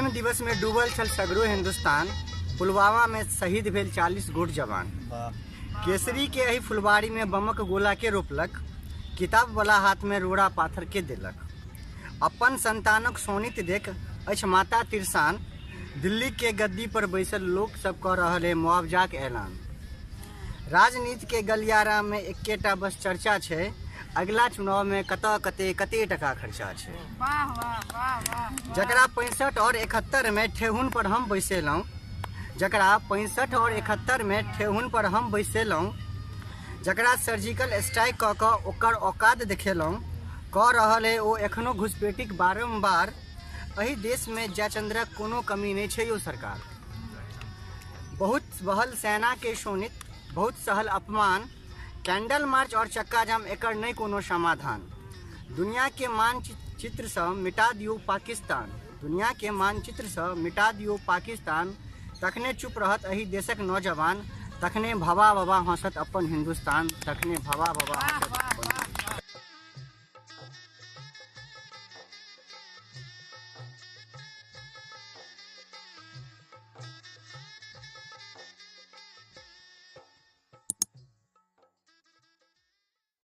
प्रेम दिवस में डूबल छल सगरो हिंदुस्तान। पुलवामा में शहीद भेल 40 गोट जवान। केसरी के एही फुलबाड़ी में बमक गोला के रोपलक। किताब वाला हाथ में रोड़ा पाथर के देलक। अपन संतानक सोनित देख अछि माता तिरसान। दिल्ली के गद्दी पर बैसल लोग सब कह रहल है मुआवजा के ऐलान। राजनीति के गलियारा में एकेटा बस चर्चा छे, अगला चुनाव में कते टका खर्चा छे। जकरा 65 और 71 में ठेहुन पर हम बैसेलौं, जकरा 65 और 71 में ठेहुन पर हम बैसेलौं, जकरा सर्जिकल स्ट्राइक क ओकर औकात देखेलौं, कह रहल है ओ एखनो घुसपैठिक बारंबार। एही देश में जयचंद्रक कोनो कमी नहीं छे यो सरकार। बहुत बहल सेना के शोनित, बहुत सहल अपमान। कैंडल मार्च और चक्का जाम एकर नहीं कोनो समाधान। दुनिया के मानचित्र से मिटा दियो पाकिस्तान। दुनिया के मानचित्र से मिटा दियो पाकिस्तान। तखने चुप रहत एही देशक नौजवान। तखने भवा भवा हंसत अपन हिंदुस्तान। तखने भवा भवा हंसत अपन